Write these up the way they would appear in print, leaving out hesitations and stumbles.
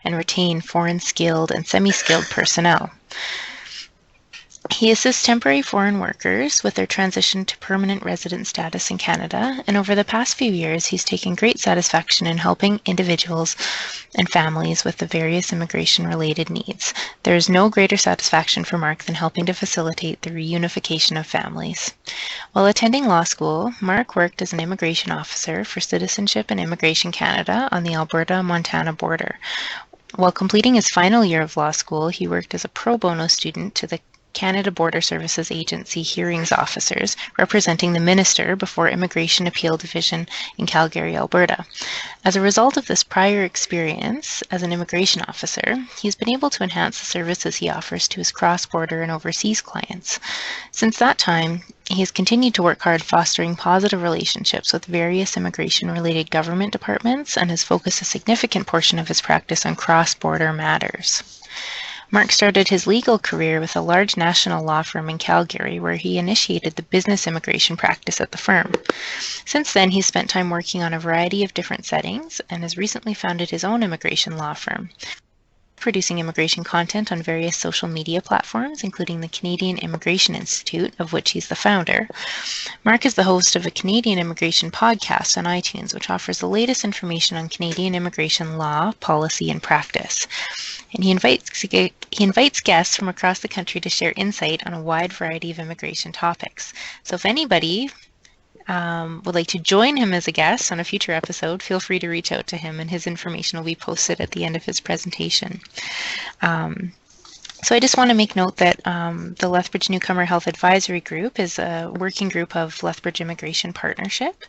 and retain foreign skilled and semi-skilled personnel. He assists temporary foreign workers with their transition to permanent resident status in Canada, and over the past few years, he's taken great satisfaction in helping individuals and families with the various immigration-related needs. There is no greater satisfaction for Mark than helping to facilitate the reunification of families. While attending law school, Mark worked as an immigration officer for Citizenship and Immigration Canada on the Alberta-Montana border. While completing his final year of law school, he worked as a pro bono student to the Canada Border Services Agency hearings officers, representing the Minister before Immigration Appeal Division in Calgary, Alberta. As a result of this prior experience as an immigration officer, he's been able to enhance the services he offers to his cross-border and overseas clients. Since that time, he has continued to work hard fostering positive relationships with various immigration-related government departments and has focused a significant portion of his practice on cross-border matters. Mark started his legal career with a large national law firm in Calgary, where he initiated the business immigration practice at the firm. Since then, he's spent time working on a variety of different settings and has recently founded his own immigration law firm, producing immigration content on various social media platforms, including the Canadian Immigration Institute, of which he's the founder. Mark is the host of a Canadian immigration podcast on iTunes, which offers the latest information on Canadian immigration law, policy, and practice. And he invites guests from across the country to share insight on a wide variety of immigration topics. So if anybody would like to join him as a guest on a future episode, feel free to reach out to him, and his information will be posted at the end of his presentation. So I just want to make note that the Lethbridge Newcomer Health Advisory Group is a working group of Lethbridge Immigration Partnership.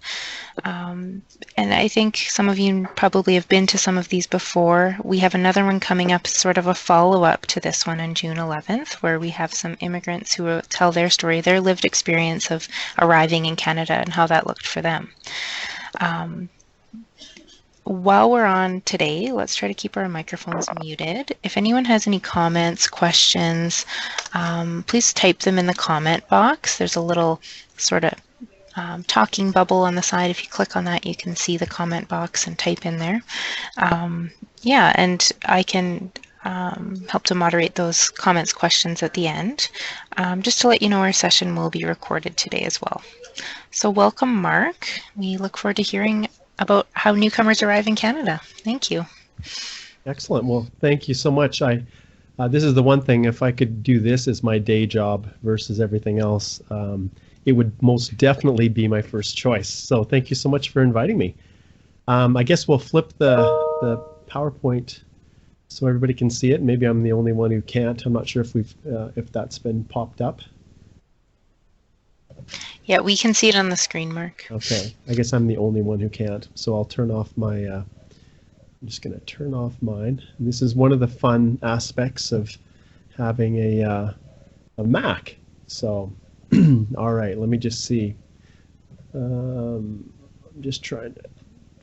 And I think some of you probably have been to some of these before. We have another one coming up, sort of a follow-up to this one on June 11th, where we have some immigrants who will tell their story, their lived experience of arriving in Canada and how that looked for them. While we're on today, let's try to keep our microphones muted. If anyone has any comments, questions, please type them in the comment box. There's a little sort of talking bubble on the side. If you click on that, you can see the comment box and type in there. Yeah, and I can help to moderate those comments, questions at the end. Just to let you know, our session will be recorded today as well. So welcome, Mark. We look forward to hearing about how newcomers arrive in Canada. Thank you. Excellent. Well, thank you so much. This is the one thing, if I could do this as my day job versus everything else, it would most definitely be my first choice. So thank you so much for inviting me. I guess we'll flip the PowerPoint so everybody can see it. Maybe I'm the only one who can't. I'm not sure if that's been popped up. Yeah, we can see it on the screen, Mark. Okay, I guess I'm the only one who can't. So I'll turn off my, I'm just going to turn off mine. And this is one of the fun aspects of having a Mac. So, all right, let me just see. I'm just trying to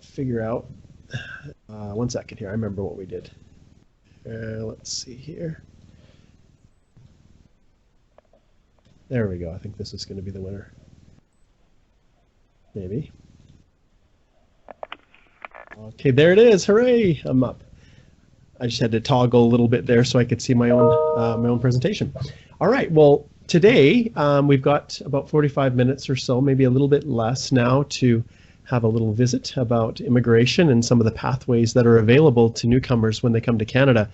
figure out. 1 second here, I remember what we did. Let's see here. There we go. I think this is going to be the winner. Maybe. Okay, there it is. Hooray! I'm up. I just had to toggle a little bit there so I could see my own presentation. All right. Well, today we've got about 45 minutes or so, maybe a little bit less now, to have a little visit about immigration and some of the pathways that are available to newcomers when they come to Canada.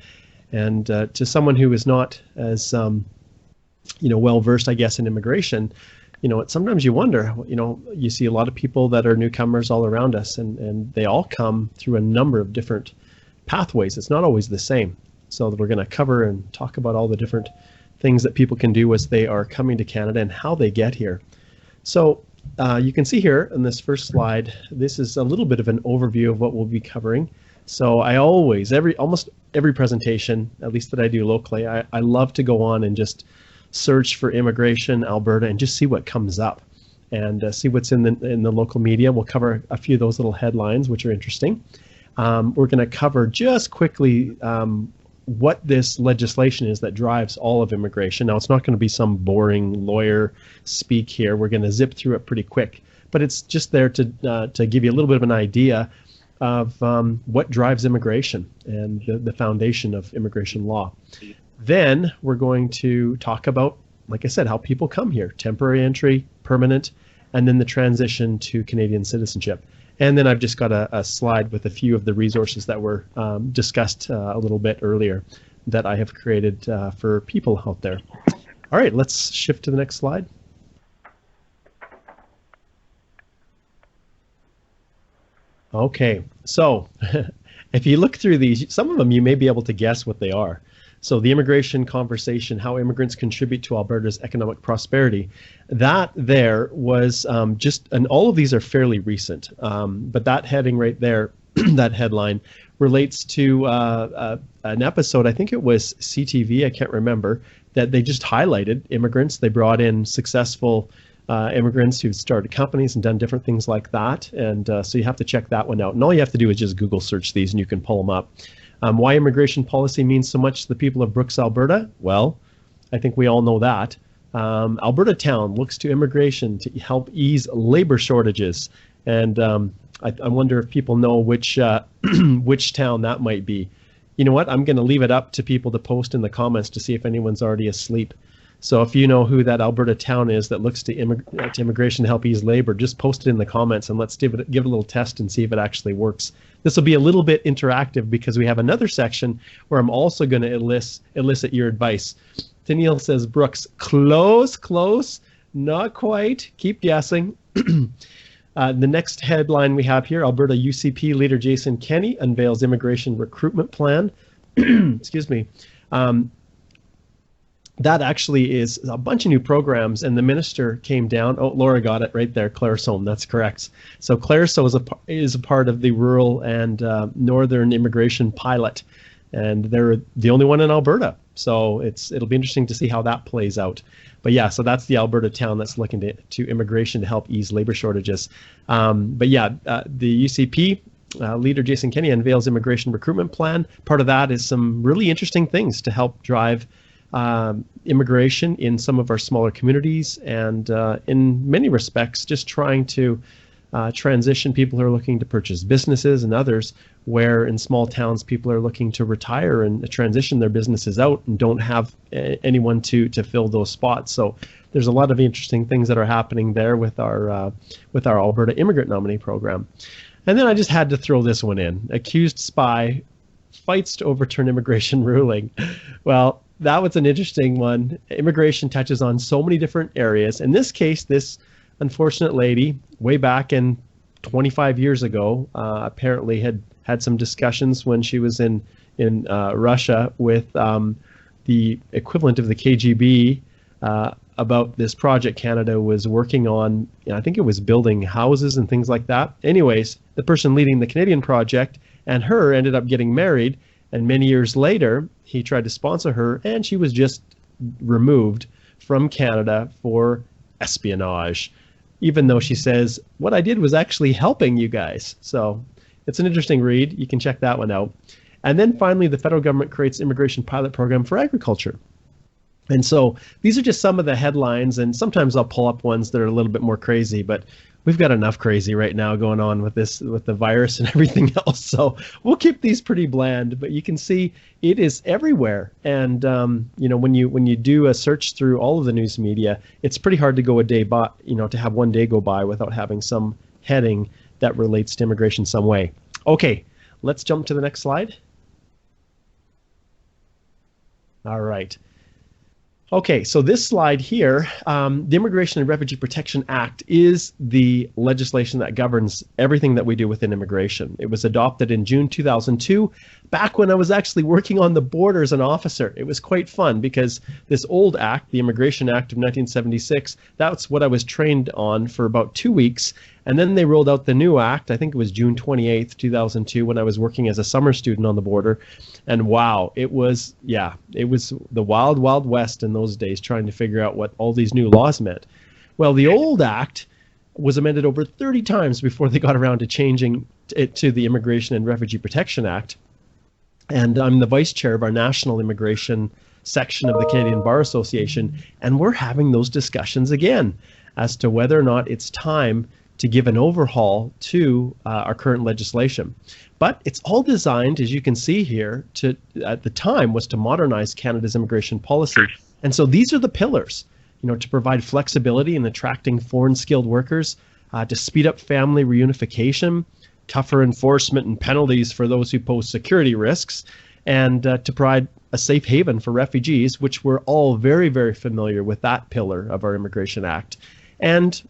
And to someone who is not as well versed, I guess, in immigration, sometimes you wonder, you see a lot of people that are newcomers all around us, and they all come through a number of different pathways. It's not always the same. So we're going to cover and talk about all the different things that people can do as they are coming to Canada and how they get here. So you can see here in this first slide, this is a little bit of an overview of what we'll be covering. So I always, almost every presentation, at least that I do locally, I love to go on and just search for immigration Alberta and just see what comes up and see what's in the local media. We'll cover a few of those little headlines, which are interesting. We're going to cover just quickly what this legislation is that drives all of immigration. Now, it's not going to be some boring lawyer speak here. We're going to zip through it pretty quick, but it's just there to give you a little bit of an idea of what drives immigration and the foundation of immigration law. Then we're going to talk about, like I said, how people come here, temporary entry, permanent, and then the transition to Canadian citizenship. And then I've just got a slide with a few of the resources that were discussed a little bit earlier that I have created for people out there. All right, let's shift to the next slide. Okay, so if you look through these, some of them you may be able to guess what they are. So the immigration conversation, how immigrants contribute to Alberta's economic prosperity, that there was and all of these are fairly recent, but that heading right there, that headline, relates to an episode, I think it was CTV, I can't remember, that they just highlighted immigrants. They brought in successful immigrants who've started companies and done different things like that. And so you have to check that one out. And all you have to do is just Google search these and you can pull them up. Why immigration policy means so much to the people of Brooks, Alberta? Well, I think we all know that. Alberta Town looks to immigration to help ease labor shortages. And I wonder if people know which which town that might be. You know what? I'm going to leave it up to people to post in the comments to see if anyone's already asleep. So if you know who that Alberta town is that looks to immigration to help ease labor, just post it in the comments and let's give it a little test and see if it actually works. This will be a little bit interactive because we have another section where I'm also going to elicit your advice. Danielle says, Brooks, close, not quite. Keep guessing. The next headline we have here, Alberta UCP leader Jason Kenney unveils immigration recruitment plan. Excuse me. That actually is a bunch of new programs, and the minister came down. Oh, Laura got it right there, Claresholm, that's correct. So Claresholm is a part of the rural and northern immigration pilot, and they're the only one in Alberta. So it'll be interesting to see how that plays out. But yeah, so that's the Alberta town that's looking to immigration to help ease labor shortages. But yeah, the UCP leader Jason Kenney unveils immigration recruitment plan. Part of that is some really interesting things to help drive immigration in some of our smaller communities, and in many respects just trying to transition people who are looking to purchase businesses and others where in small towns people are looking to retire and transition their businesses out and don't have anyone to fill those spots. So there's a lot of interesting things that are happening there with our Alberta Immigrant Nominee Program. And then I just had to throw this one in. Accused spy fights to overturn immigration ruling. Well, that was an interesting one. Immigration touches on so many different areas. In this case, this unfortunate lady, way back in 25 years ago, apparently had some discussions when she was in Russia with the equivalent of the KGB about this project Canada was working on. I think it was building houses and things like that. Anyways, the person leading the Canadian project and her ended up getting married. And many years later, he tried to sponsor her, and she was just removed from Canada for espionage, even though she says, what I did was actually helping you guys. So it's an interesting read. You can check that one out. And then finally, the federal government creates immigration pilot program for agriculture. And so these are just some of the headlines, and sometimes I'll pull up ones that are a little bit more crazy, but we've got enough crazy right now going on with the virus and everything else. So we'll keep these pretty bland, but you can see it is everywhere. And when you do a search through all of the news media, it's pretty hard to go a day by, to have one day go by without having some heading that relates to immigration some way. Okay, let's jump to the next slide. All right. Okay, so this slide here, the Immigration and Refugee Protection Act is the legislation that governs everything that we do within immigration. It was adopted in June 2002, back when I was actually working on the border as an officer. It was quite fun because this old act, the Immigration Act of 1976, that's what I was trained on for about 2 weeks. And then they rolled out the new act, I think it was June 28th, 2002, when I was working as a summer student on the border. And wow, it was the wild, wild west in those days trying to figure out what all these new laws meant. Well, the old act was amended over 30 times before they got around to changing it to the Immigration and Refugee Protection Act. And I'm the vice chair of our national immigration section of the Canadian Bar Association, and we're having those discussions again as to whether or not it's time to give an overhaul to our current legislation. But it's all designed, as you can see here, to at the time was to modernize Canada's immigration policy. And so these are the pillars, to provide flexibility in attracting foreign skilled workers, to speed up family reunification, tougher enforcement and penalties for those who pose security risks, and to provide a safe haven for refugees, which we're all very, very familiar with that pillar of our Immigration Act. And,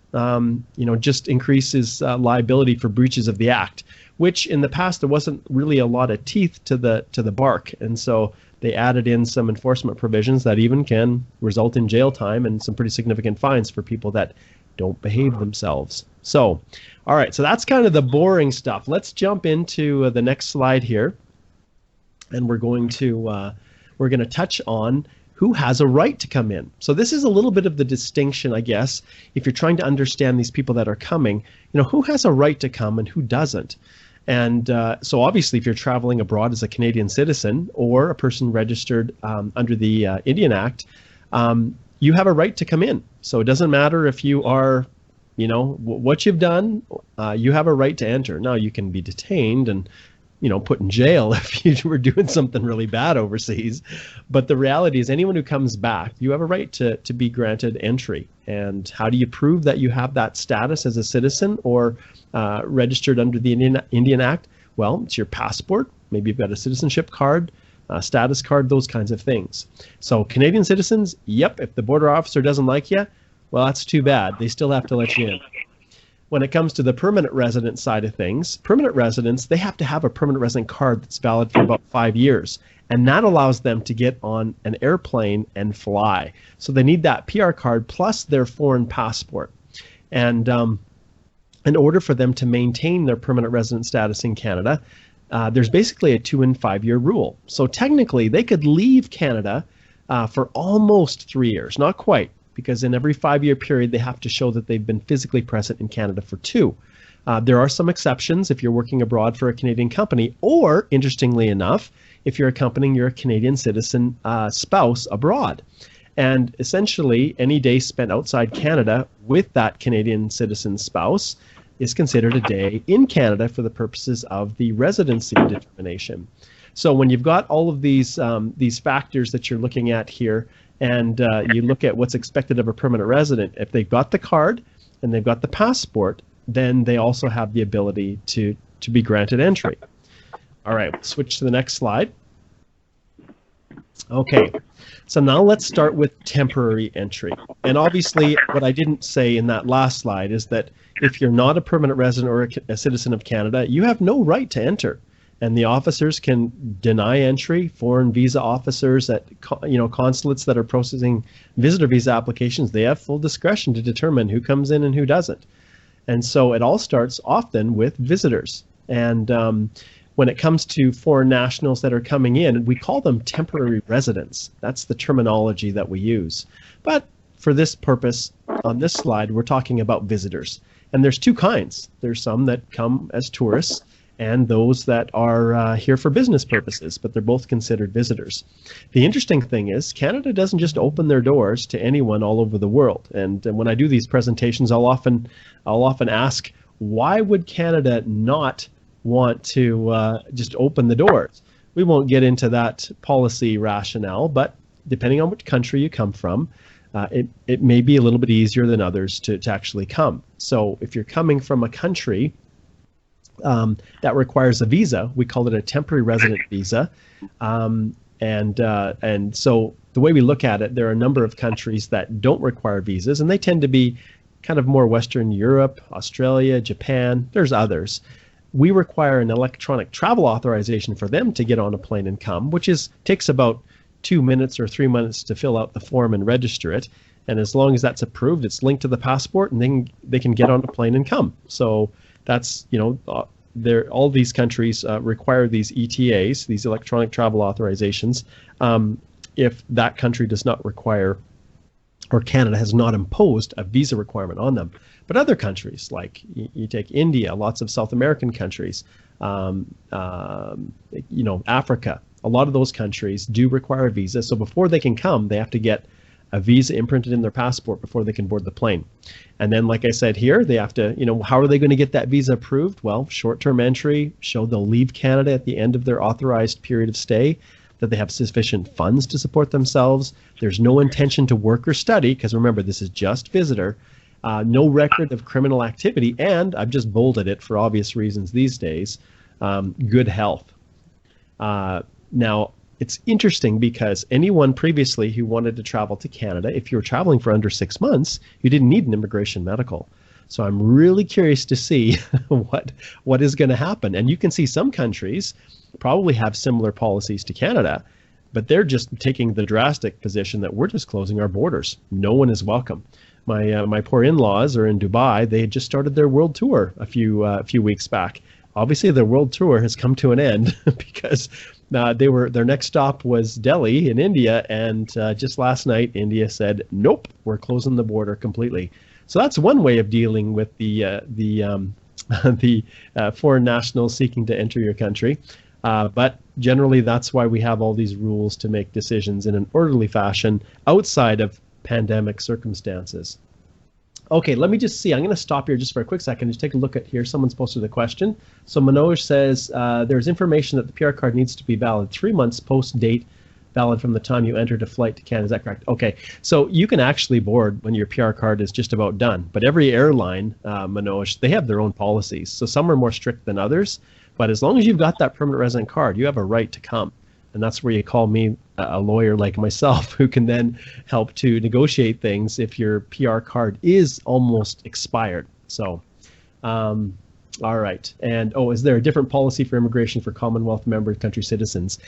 just increases liability for breaches of the Act, which in the past there wasn't really a lot of teeth to the bark. And so they added in some enforcement provisions that even can result in jail time and some pretty significant fines for people that don't behave themselves. So, all right, so that's kind of the boring stuff. Let's jump into the next slide here, and we're going to touch on who has a right to come in. So this is a little bit of the distinction, I guess, if you're trying to understand these people that are coming, who has a right to come and who doesn't. And so obviously, if you're traveling abroad as a Canadian citizen or a person registered under the Indian Act, you have a right to come in. So it doesn't matter if you are, what you've done, you have a right to enter. Now, you can be detained and, put in jail if you were doing something really bad overseas. But the reality is anyone who comes back, you have a right to be granted entry. And how do you prove that you have that status as a citizen or registered under the Indian Act? Well, it's your passport. Maybe you've got a citizenship card, status card, those kinds of things. So Canadian citizens, yep, if the border officer doesn't like you, well, that's too bad. They still have to let you in. When it comes to the permanent resident side of things, permanent residents, they have to have a permanent resident card that's valid for about 5 years. And that allows them to get on an airplane and fly. So they need that PR card plus their foreign passport. And in order for them to maintain their permanent resident status in Canada, there's basically a 2 and 5 year rule. So technically, they could leave Canada for almost 3 years, not quite, because in every 5 year period, they have to show that they've been physically present in Canada for 2. There are some exceptions if you're working abroad for a Canadian company, or interestingly enough, if you're accompanying your Canadian citizen spouse abroad. And essentially, any day spent outside Canada with that Canadian citizen spouse is considered a day in Canada for the purposes of the residency determination. So when you've got all of these factors that you're looking at here, and you look at what's expected of a permanent resident, if they've got the card and they've got the passport, then they also have the ability to be granted entry. All right, switch to the next slide. Okay, so now let's start with temporary entry. And obviously, what I didn't say in that last slide is that if you're not a permanent resident or a citizen of Canada, you have no right to enter. And the officers can deny entry. Foreign visa officers at consulates that are processing visitor visa applications, they have full discretion to determine who comes in and who doesn't. And so it all starts often with visitors. And when it comes to foreign nationals that are coming in, we call them temporary residents. That's the terminology that we use. But for this purpose, on this slide, we're talking about visitors. And there's 2 kinds. There's some that come as tourists, and those that are here for business purposes, but they're both considered visitors. The interesting thing is Canada doesn't just open their doors to anyone all over the world. And when I do these presentations, I'll often ask, why would Canada not want to just open the doors? We won't get into that policy rationale, but depending on which country you come from, it may be a little bit easier than others to actually come. So if you're coming from a country that requires a visa, we call it a temporary resident visa. And so the way we look at it, there are a number of countries that don't require visas, and they tend to be kind of more Western Europe, Australia, Japan. There's others. We require an electronic travel authorization for them to get on a plane and come, which takes about 2 minutes or 3 minutes to fill out the form and register it. And as long as that's approved, it's linked to the passport, and then they can get on a plane and come. So that's, all these countries require these ETAs, these electronic travel authorizations, if that country does not require, or Canada has not imposed a visa requirement on them. But other countries, like you take India, lots of South American countries, Africa, a lot of those countries do require a visa. So before they can come, they have to get a visa imprinted in their passport before they can board the plane. And then, like I said here, they have to, how are they going to get that visa approved? Well, short-term entry, show they'll leave Canada at the end of their authorized period of stay, that they have sufficient funds to support themselves. There's no intention to work or study, because remember, this is just visitor. No record of criminal activity, and I've just bolded it for obvious reasons these days, good health. Now, it's interesting because anyone previously who wanted to travel to Canada, if you were traveling for under 6 months, you didn't need an immigration medical. So I'm really curious to see what is going to happen. And you can see some countries probably have similar policies to Canada, but they're just taking the drastic position that we're just closing our borders. No one is welcome. My poor in-laws are in Dubai. They had just started their world tour a few weeks back. Obviously, their world tour has come to an end because their next stop was Delhi in India, and just last night, India said, "Nope, we're closing the border completely." So that's one way of dealing with the foreign nationals seeking to enter your country. But generally, that's why we have all these rules to make decisions in an orderly fashion outside of pandemic circumstances. Okay, let me just see. I'm going to stop here just for a quick second. Just take a look at here. Someone's posted a question. So Manoj says, there's information that the PR card needs to be valid 3 months post date, valid from the time you entered a flight to Canada. Is that correct? Okay, so you can actually board when your PR card is just about done. But every airline, Manoj, they have their own policies. So some are more strict than others. But as long as you've got that permanent resident card, you have a right to come. And that's where you call me a lawyer like myself who can then help to negotiate things if your PR card is almost expired. So, all right. And, is there a different policy for immigration for Commonwealth member country citizens?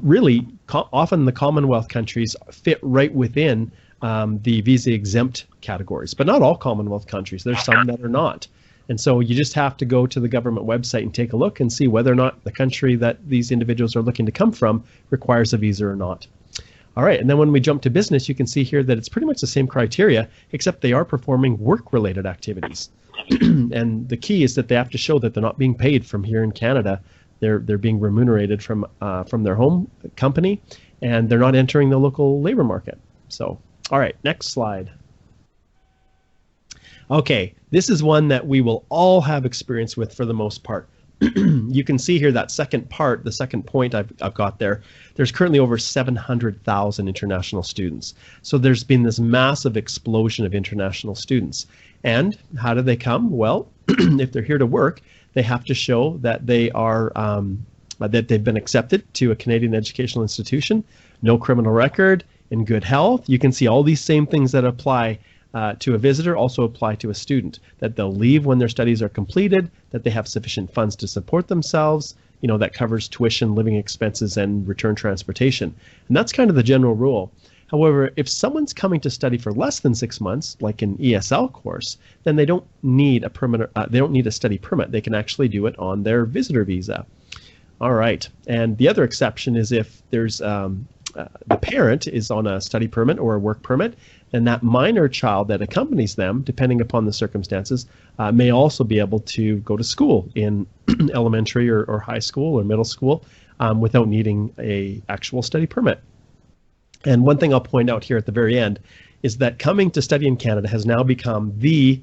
Really, often the Commonwealth countries fit right within the visa exempt categories, but not all Commonwealth countries. There's some that are not. And so you just have to go to the government website and take a look and see whether or not the country that these individuals are looking to come from requires a visa or not. All right, and then when we jump to business, you can see here that it's pretty much the same criteria, except they are performing work-related activities. And the key is that they have to show that they're not being paid from here in Canada. They're being remunerated from their home company, and they're not entering the local labor market. So, all right, next slide. Okay, this is one that we will all have experience with for the most part. You can see here that second part, the second point I've got there. There's currently over 700,000 international students. So there's been this massive explosion of international students. And how do they come? Well, if they're here to work, they have to show that they are that they've been accepted to a Canadian educational institution, no criminal record, in good health. You can see all these same things that apply to a visitor also apply to a student, that they'll leave when their studies are completed, that they have sufficient funds to support themselves, that covers tuition, living expenses, and return transportation. And that's kind of the general rule. However, if someone's coming to study for less than 6 months, like an ESL course, then they don't need a permanent, they don't need a study permit. They can actually do it on their visitor visa. All right, and the other exception is if there's the parent is on a study permit or a work permit, and that minor child that accompanies them, depending upon the circumstances, may also be able to go to school in elementary or high school or middle school without needing a actual study permit. And one thing I'll point out here at the very end is that coming to study in Canada has now become the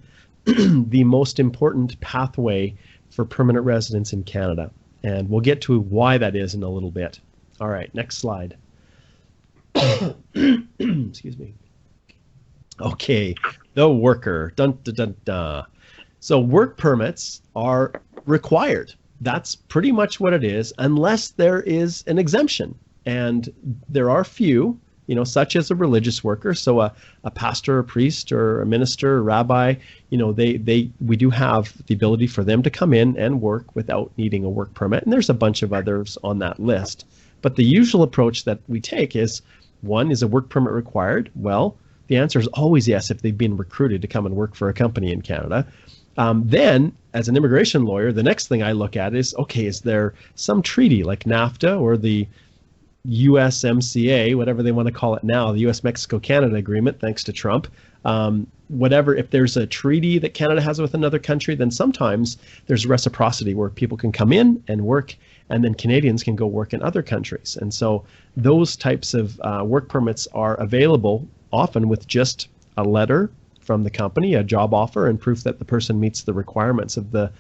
most important pathway for permanent residence in Canada. And we'll get to why that is in a little bit. All right, next slide. Excuse me. Okay, the worker. Dun, dun, dun, dun. So work permits are required. That's pretty much what it is, unless there is an exemption. And there are few, such as a religious worker. So a pastor, a priest, or a minister, a rabbi, we do have the ability for them to come in and work without needing a work permit. And there's a bunch of others on that list. But the usual approach that we take is, one, is a work permit required? Well, the answer is always yes if they've been recruited to come and work for a company in Canada. Then, as an immigration lawyer, the next thing I look at is, okay, is there some treaty like NAFTA or the USMCA, whatever they want to call it now, the US-Mexico-Canada agreement, thanks to Trump. Whatever, if there's a treaty that Canada has with another country, then sometimes there's reciprocity where people can come in and work, and then Canadians can go work in other countries. And so those types of work permits are available often with just a letter from the company, a job offer, and proof that the person meets the requirements of the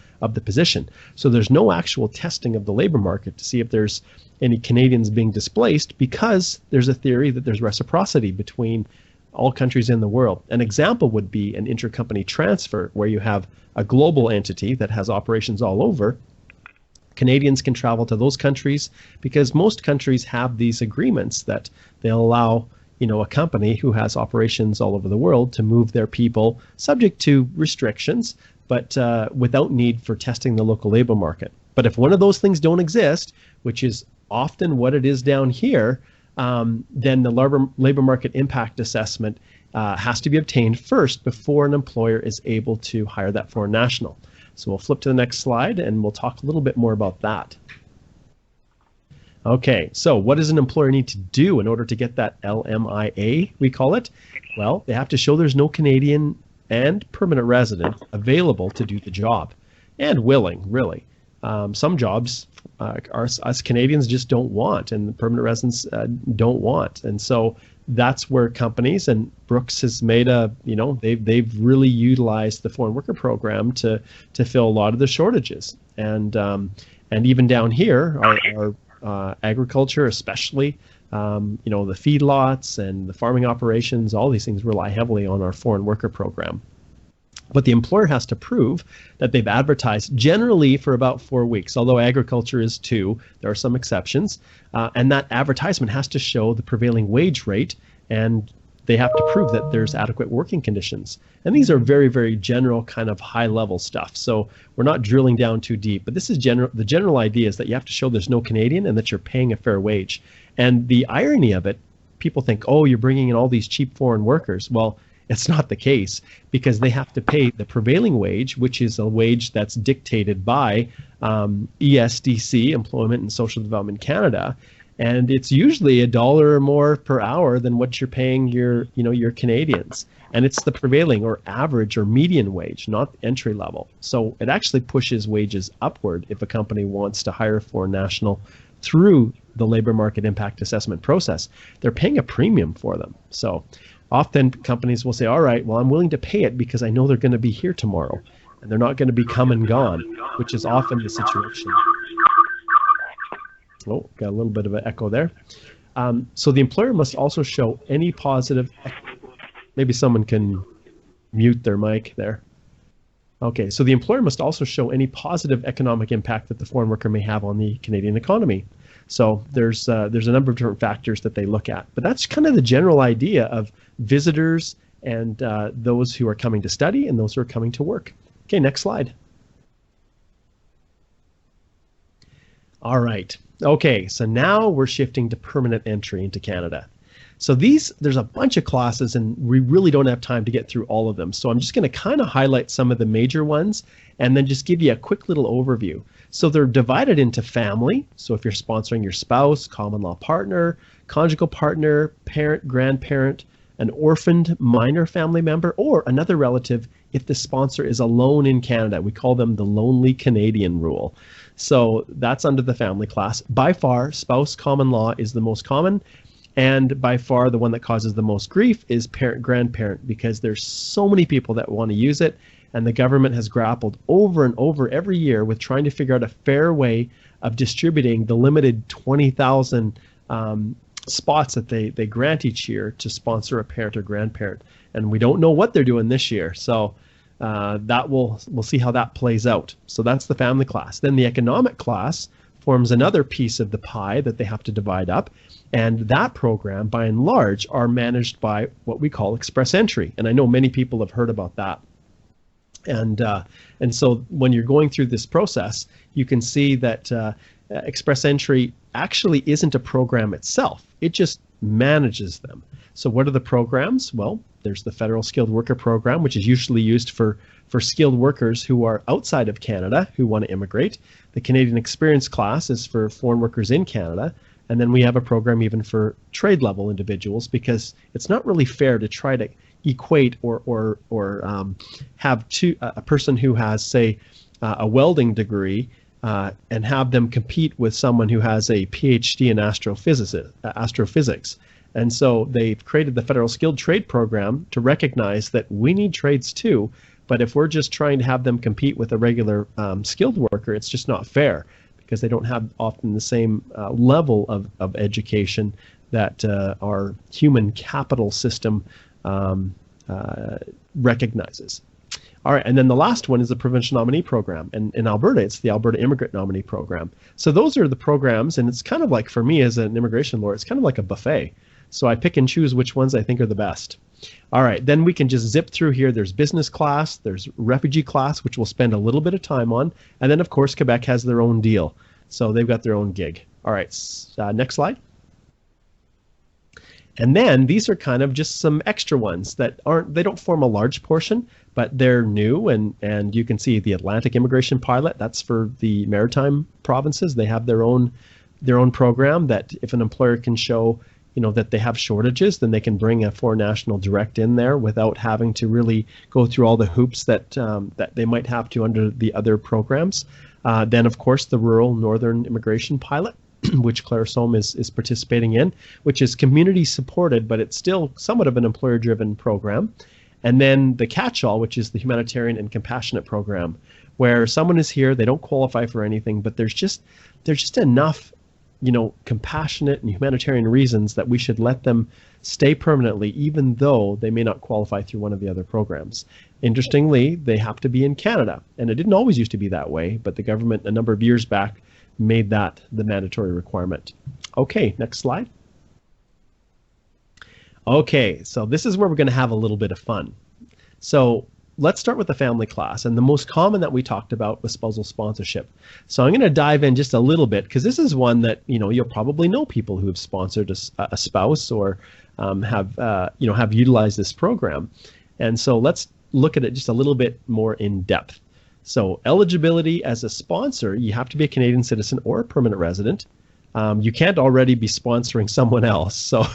position. So there's no actual testing of the labor market to see if there's any Canadians being displaced, because there's a theory that there's reciprocity between all countries in the world. An example would be an intercompany transfer, where you have a global entity that has operations all over. Canadians can travel to those countries because most countries have these agreements that they'll allow, a company who has operations all over the world to move their people, subject to restrictions, but without need for testing the local labor market. But if one of those things don't exist, which is often what it is down here, then the labor market impact assessment has to be obtained first before an employer is able to hire that foreign national. So we'll flip to the next slide and we'll talk a little bit more about that. Okay, so what does an employer need to do in order to get that LMIA, we call it? Well, they have to show there's no Canadian and permanent resident available to do the job, and willing, really. Some jobs us Canadians just don't want, and the permanent residents don't want. And so that's where companies, and Brooks has made they've really utilized the foreign worker program to fill a lot of the shortages. And even down here, our agriculture, especially, the feedlots and the farming operations, all these things rely heavily on our foreign worker program. But the employer has to prove that they've advertised generally for about 4 weeks, although agriculture is 2. There are some exceptions. And that advertisement has to show the prevailing wage rate, and they have to prove that there's adequate working conditions. And these are very, very general, kind of high-level stuff. So we're not drilling down too deep. But this is the general idea is that you have to show there's no Canadian and that you're paying a fair wage. And the irony of it, people think, oh, you're bringing in all these cheap foreign workers. Well, it's not the case, because they have to pay the prevailing wage, which is a wage that's dictated by ESDC, Employment and Social Development Canada, and it's usually $1 or more per hour than what you're paying your Canadians, and it's the prevailing or average or median wage, not entry level. So it actually pushes wages upward if a company wants to hire a foreign national through the labor market impact assessment process. They're paying a premium for them. So often companies will say, all right, well, I'm willing to pay it because I know they're going to be here tomorrow and they're not going to be come and gone, which is often the situation. Oh, got a little bit of an echo there. So the employer must also show any positive, maybe someone can mute their mic there. Okay, so the employer must also show any positive economic impact that the foreign worker may have on the Canadian economy. So there's a number of different factors that they look at, but that's kind of the general idea of visitors and those who are coming to study and those who are coming to work. Okay, next slide. All right. Okay, so now we're shifting to permanent entry into Canada. So there's a bunch of classes, and we really don't have time to get through all of them. So I'm just going to kind of highlight some of the major ones and then just give you a quick little overview. So they're divided into family. So if you're sponsoring your spouse, common law partner, conjugal partner, parent, grandparent, an orphaned minor family member, or another relative if the sponsor is alone in Canada. We call them the lonely Canadian rule. So that's under the family class. By far, spouse common law is the most common. And by far, the one that causes the most grief is parent-grandparent, because there's so many people that want to use it, and the government has grappled over and over every year with trying to figure out a fair way of distributing the limited 20,000 spots that they grant each year to sponsor a parent or grandparent. And we don't know what they're doing this year, so we'll see how that plays out. So that's the family class. Then the economic class forms another piece of the pie that they have to divide up. And that program, by and large, are managed by what we call express entry. And I know many people have heard about that. And so when you're going through this process, you can see that express entry actually isn't a program itself. It just manages them. So what are the programs? Well, there's the Federal Skilled Worker Program, which is usually used for skilled workers who are outside of Canada who want to immigrate. The Canadian Experience class is for foreign workers in Canada. And then we have a program even for trade level individuals, because it's not really fair to try to equate or have a person who has, say, a welding degree and have them compete with someone who has a PhD in astrophysics. And so they've created the Federal Skilled Trade Program to recognize that we need trades too. But if we're just trying to have them compete with a regular skilled worker, it's just not fair, because they don't have often the same level of education that our human capital system recognizes. All right, and then the last one is the Provincial Nominee Program. And in Alberta, it's the Alberta Immigrant Nominee Program. So those are the programs, and it's kind of like, for me as an immigration lawyer, it's kind of like a buffet. So I pick and choose which ones I think are the best. All right, then we can just zip through here. There's business class, there's refugee class, which we'll spend a little bit of time on. And then, of course, Quebec has their own deal. So they've got their own gig. All right, next slide. And then these are kind of just some extra ones that they don't form a large portion, but they're new. And you can see the Atlantic Immigration Pilot, that's for the maritime provinces. They have their own program that if an employer can show, that they have shortages, then they can bring a foreign national direct in there without having to really go through all the hoops that they might have to under the other programs. Then, of course, the Rural Northern Immigration Pilot, which Claire Somme is participating in, which is community supported, but it's still somewhat of an employer-driven program. And then the Catch-All, which is the Humanitarian and Compassionate Program, where someone is here, they don't qualify for anything, but there's just enough compassionate and humanitarian reasons that we should let them stay permanently, even though they may not qualify through one of the other programs. Interestingly, they have to be in Canada, and it didn't always used to be that way, but the government a number of years back made that the mandatory requirement. Okay, next slide. Okay, so this is where we're going to have a little bit of fun. So let's start with the family class, and the most common that we talked about was spousal sponsorship. So I'm going to dive in just a little bit, because this is one that you'll probably know people who have sponsored a spouse or have utilized this program. And so let's look at it just a little bit more in depth. So eligibility as a sponsor, you have to be a Canadian citizen or a permanent resident. You can't already be sponsoring someone else. So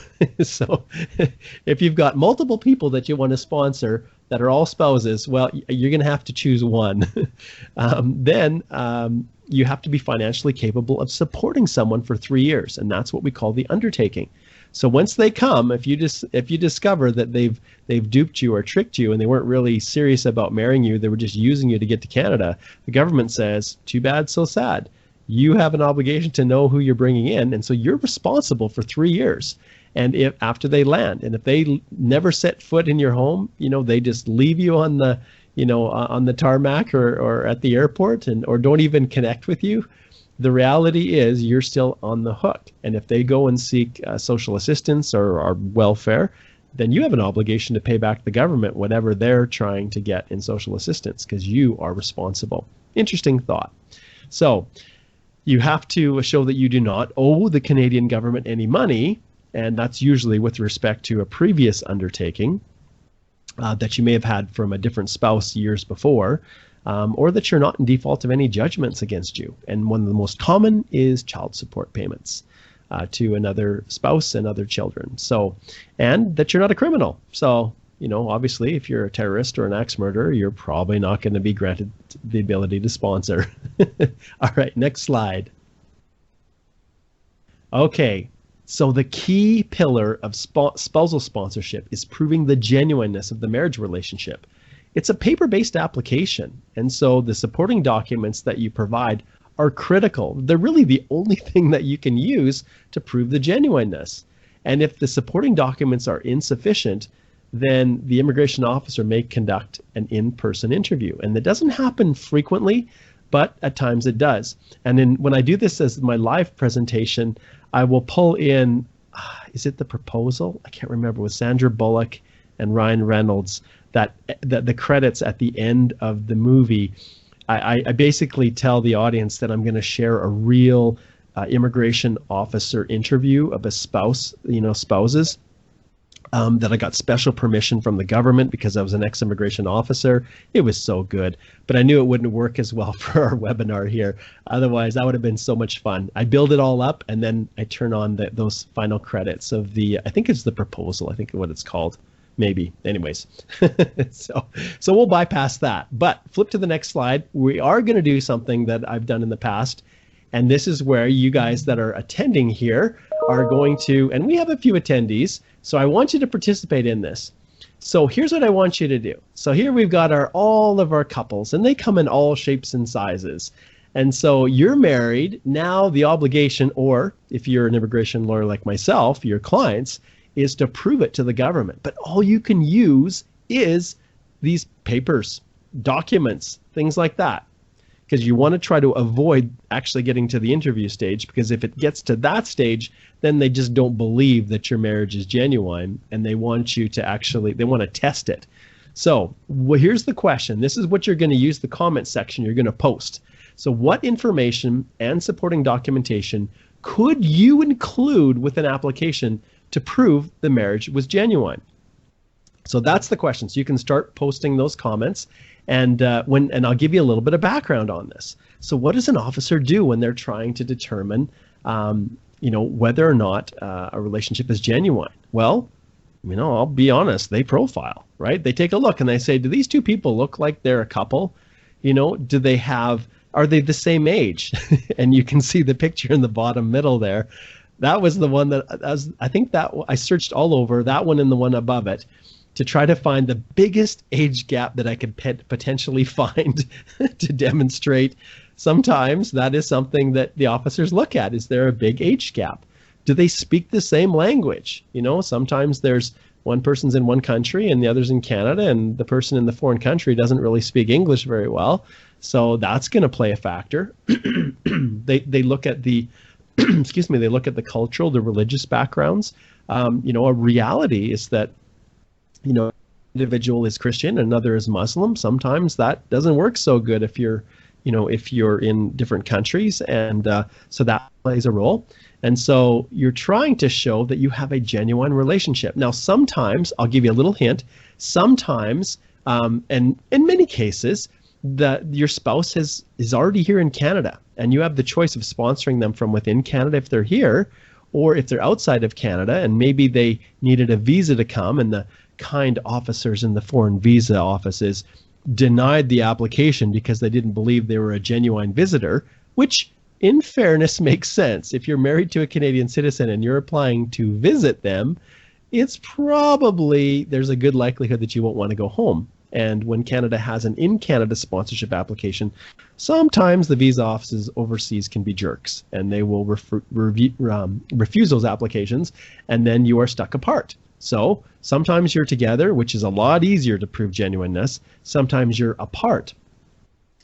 if you've got multiple people that you want to sponsor that are all spouses, well, you're going to have to choose one. Then you have to be financially capable of supporting someone for 3 years, and that's what we call the undertaking. So once they come, if you discover that they've duped you or tricked you and they weren't really serious about marrying you, they were just using you to get to Canada, the government says, too bad, so sad. You have an obligation to know who you're bringing in, and so you're responsible for 3 years. And if after they land, and if they never set foot in your home, they just leave you on the on the tarmac or at the airport or don't even connect with you, the reality is you're still on the hook. And if they go and seek social assistance or welfare, then you have an obligation to pay back the government whatever they're trying to get in social assistance, because you are responsible. Interesting thought. So you have to show that you do not owe the Canadian government any money, and that's usually with respect to a previous undertaking that you may have had from a different spouse years before, or that you're not in default of any judgments against you. And one of the most common is child support payments to another spouse and other children. So, and that you're not a criminal. So, obviously, if you're a terrorist or an axe murderer, you're probably not going to be granted the ability to sponsor. All right, next slide. Okay, so the key pillar of spousal sponsorship is proving the genuineness of the marriage relationship. It's a paper-based application, and so the supporting documents that you provide are critical. They're really the only thing that you can use to prove the genuineness. And if the supporting documents are insufficient, then the immigration officer may conduct an in-person interview. And that doesn't happen frequently, but at times it does. And then when I do this as my live presentation, I will pull in, is it The Proposal? I can't remember, with Sandra Bullock and Ryan Reynolds, that the credits at the end of the movie, I basically tell the audience that I'm going to share a real immigration officer interview of a spouse, spouses, that I got special permission from the government because I was an ex-immigration officer. It was so good, but I knew it wouldn't work as well for our webinar here. Otherwise, that would have been so much fun. I build it all up, and then I turn on those final credits of I think it's The Proposal, I think what it's called. Maybe. Anyways, so we'll bypass that. But flip to the next slide. We are going to do something that I've done in the past, and this is where you guys that are attending here are going to, and we have a few attendees, so I want you to participate in this. So here's what I want you to do. So here we've got all of our couples, and they come in all shapes and sizes. And so you're married. Now the obligation, or if you're an immigration lawyer like myself, your clients, is to prove it to the government. But all you can use is these papers, documents, things like that. Because you want to try to avoid actually getting to the interview stage, because if it gets to that stage, then they just don't believe that your marriage is genuine, and they want you to actually, they want to test it. So here's the question. This is what you're going to use the comment section you're going to post. So what information and supporting documentation could you include with an application to prove the marriage was genuine? So that's the question. So you can start posting those comments, and I'll give you a little bit of background on this. So what does an officer do when they're trying to determine, whether or not a relationship is genuine? Well, I'll be honest, they profile, right? They take a look and they say, do these two people look like they're a couple? Are they the same age? And you can see the picture in the bottom middle there. That was the one that I searched all over, that one and the one above it, to try to find the biggest age gap that I could potentially find to demonstrate. Sometimes that is something that the officers look at. Is there a big age gap? Do they speak the same language? Sometimes there's one person's in one country and the other's in Canada, and the person in the foreign country doesn't really speak English very well. So that's going to play a factor. They look at the, they look at the cultural, the religious backgrounds. A reality is that, individual is Christian, another is Muslim. Sometimes that doesn't work so good if you're in different countries, and so that plays a role. And so you're trying to show that you have a genuine relationship. Now, sometimes, I'll give you a little hint, sometimes, and in many cases, your spouse is already here in Canada, and you have the choice of sponsoring them from within Canada if they're here, or if they're outside of Canada and maybe they needed a visa to come, and the kind officers in the foreign visa offices denied the application because they didn't believe they were a genuine visitor, which in fairness makes sense. If you're married to a Canadian citizen and you're applying to visit them, it's probably, there's a good likelihood that you won't want to go home. And when Canada has an in-Canada sponsorship application, sometimes the visa offices overseas can be jerks, and they will refuse those applications, and then you are stuck apart. So sometimes you're together, which is a lot easier to prove genuineness. Sometimes you're apart.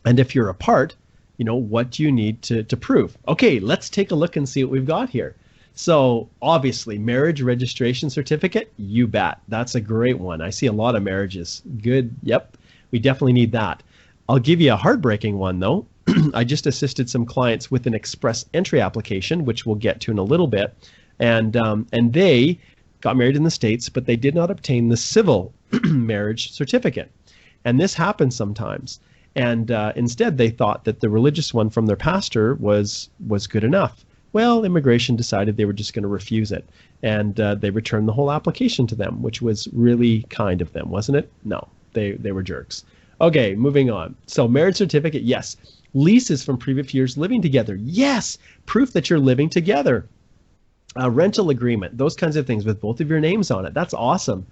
And if you're apart, what do you need to prove? Okay, let's take a look and see what we've got here. So obviously, marriage registration certificate, you bet. That's a great one. I see a lot of marriages. Good. Yep. We definitely need that. I'll give you a heartbreaking one, though. I just assisted some clients with an express entry application, which we'll get to in a little bit. And they got married in the States, but they did not obtain the civil marriage certificate. And this happens sometimes. And instead, they thought that the religious one from their pastor was good enough. Well, immigration decided they were just going to refuse it, and they returned the whole application to them, which was really kind of them, wasn't it? No, they were jerks. Okay, moving on. So marriage certificate, yes. Leases from previous years living together, yes. Proof that you're living together. Rental agreement, those kinds of things with both of your names on it. That's awesome.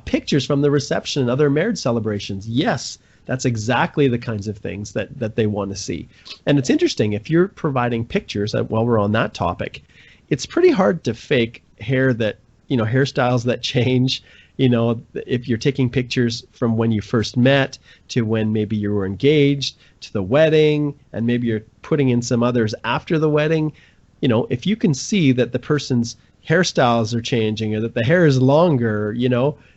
Pictures from the reception and other marriage celebrations, yes. That's exactly the kinds of things that they want to see. And it's interesting, if you're providing pictures, while we're on that topic, it's pretty hard to fake hair that, hairstyles that change. If you're taking pictures from when you first met to when maybe you were engaged to the wedding, and maybe you're putting in some others after the wedding, if you can see that the person's hairstyles are changing, or that the hair is longer,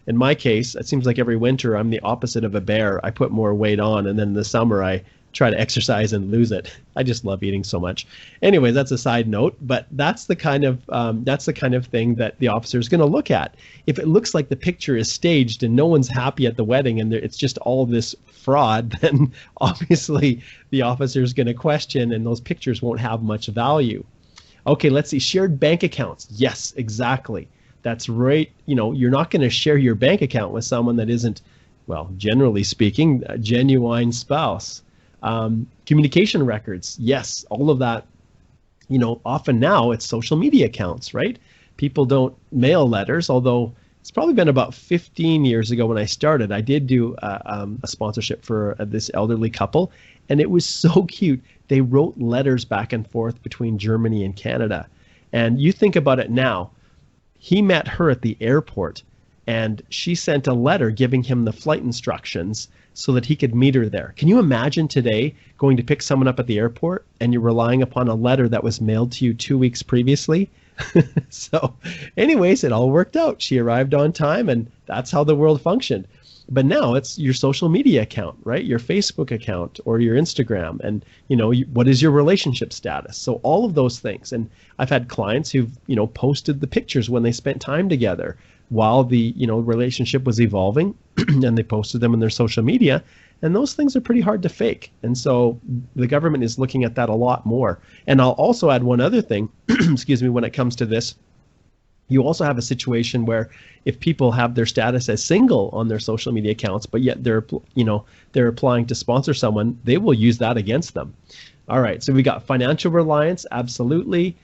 in my case, it seems like every winter I'm the opposite of a bear. I put more weight on, and then in the summer I try to exercise and lose it. I just love eating so much. Anyway, that's a side note, but that's the kind of thing that the officer is going to look at. If it looks like the picture is staged and no one's happy at the wedding and it's just all this fraud, then obviously the officer is going to question, and those pictures won't have much value. Okay, let's see. Shared bank accounts. Yes, exactly. That's right. You're not going to share your bank account with someone that isn't, well, generally speaking, a genuine spouse. Communication records. Yes, all of that often now it's social media accounts, right? People don't mail letters, although it's probably been about 15 years ago when I started. I did do a sponsorship for this elderly couple, and it was so cute. They wrote letters back and forth between Germany and Canada. And you think about it now, he met her at the airport, and she sent a letter giving him the flight instructions so that he could meet her there. Can you imagine today going to pick someone up at the airport and you're relying upon a letter that was mailed to you 2 weeks previously? So anyways, it all worked out. She arrived on time, and that's how the world functioned. But now it's your social media account, right? Your Facebook account or your Instagram, and what is your relationship status? So all of those things. And I've had clients who've posted the pictures when they spent time together while the relationship was evolving, and they posted them in their social media. And those things are pretty hard to fake. And so the government is looking at that a lot more. And I'll also add one other thing, excuse me, when it comes to this. You also have a situation where if people have their status as single on their social media accounts, but yet they're applying to sponsor someone, they will use that against them. All right, so we got financial reliance, absolutely.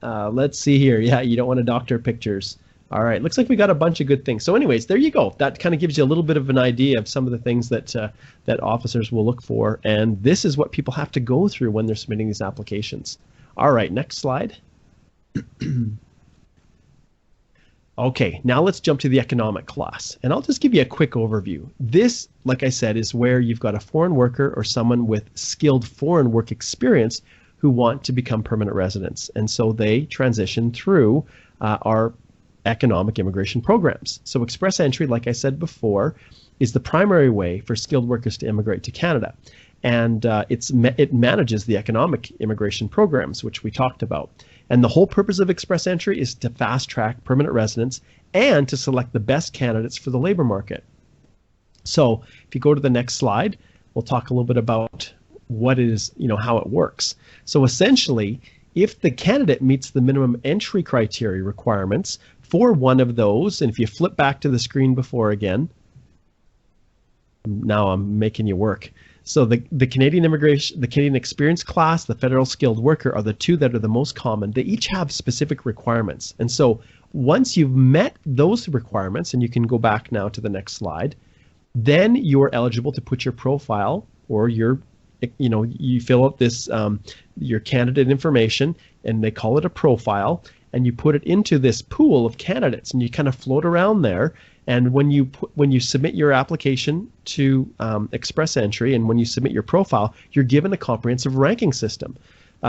Let's see here. Yeah, you don't want to doctor pictures. All right, looks like we got a bunch of good things. So anyways, there you go. That kind of gives you a little bit of an idea of some of the things that that officers will look for. And this is what people have to go through when they're submitting these applications. All right, next slide. Okay, now let's jump to the economic class. And I'll just give you a quick overview. This, like I said, is where you've got a foreign worker or someone with skilled foreign work experience who want to become permanent residents. And so they transition through our economic immigration programs. So express entry, like I said before, is the primary way for skilled workers to immigrate to Canada. And it manages the economic immigration programs, which we talked about. And the whole purpose of express entry is to fast track permanent residence and to select the best candidates for the labor market. So if you go to the next slide, we'll talk a little bit about what it is, how it works. So essentially, if the candidate meets the minimum entry criteria requirements for one of those, and if you flip back to the screen before again, now I'm making you work. So the Canadian immigration, the Canadian experience class, the federal skilled worker are the two that are the most common. They each have specific requirements. And so once you've met those requirements, and you can go back now to the next slide, then you're eligible to put your profile or your, you fill out this, your candidate information, and they call it a profile, and you put it into this pool of candidates, and you kind of float around there. And when you submit your application to Express Entry, and when you submit your profile, you're given a comprehensive ranking system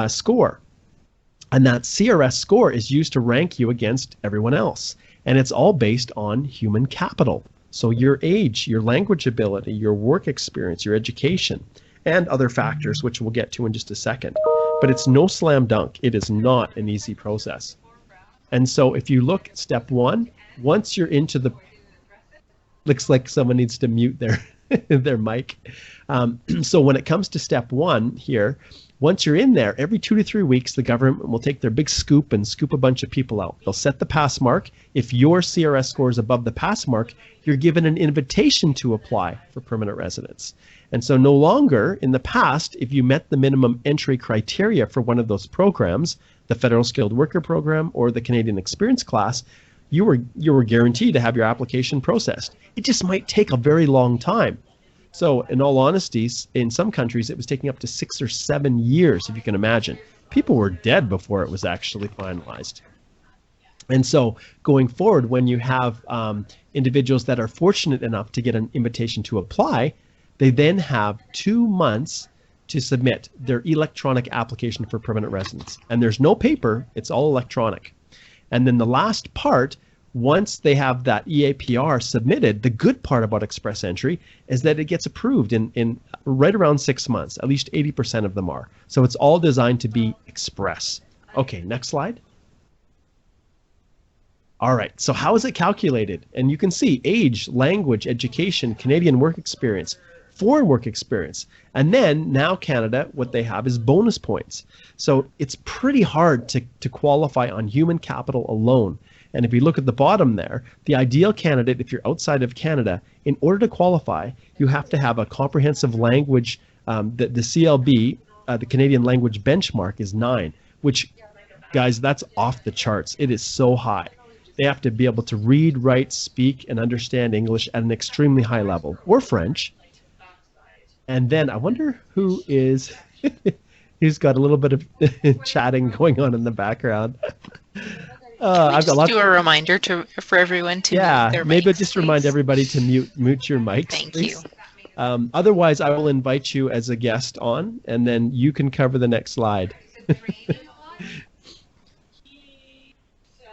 score. And that CRS score is used to rank you against everyone else. And it's all based on human capital. So your age, your language ability, your work experience, your education, and other factors, which we'll get to in just a second. But it's no slam dunk. It is not an easy process. And so if you look at step one, once you're into the, looks like someone needs to mute their mic. So when it comes to step one here, once you're in there, every 2 to 3 weeks, the government will take their big scoop and scoop a bunch of people out. They'll set the pass mark. If your CRS score is above the pass mark, you're given an invitation to apply for permanent residence. And so no longer, in the past, if you met the minimum entry criteria for one of those programs, the Federal Skilled Worker Program or the Canadian Experience class, you were guaranteed to have your application processed. It just might take a very long time. So in all honesty, in some countries, it was taking up to 6 or 7 years, if you can imagine. People were dead before it was actually finalized. And so going forward, when you have individuals that are fortunate enough to get an invitation to apply, they then have 2 months to submit their electronic application for permanent residence. And there's no paper, it's all electronic. And then the last part, once they have that EAPR submitted, the good part about Express Entry is that it gets approved in right around 6 months. At least 80% of them are. So it's all designed to be express. Okay, next slide. All right, so how is it calculated? And you can see age, language, education, Canadian work experience, foreign work experience. And then now Canada, what they have is bonus points. So it's pretty hard to qualify on human capital alone. And if you look at the bottom there, the ideal candidate, if you're outside of Canada, in order to qualify, you have to have a comprehensive language, the CLB the Canadian language benchmark is 9, which, guys, that's off the charts. It is so high. They have to be able to read, write, speak, and understand English at an extremely high level, or French. And then I wonder who is, who's got a little bit of chatting going on in the background. I've got do a reminder for everyone to mute their maybe mics, just please. Remind everybody to mute your mics. Thank please. you. Otherwise, I will invite you as a guest on, and then you can cover the next slide.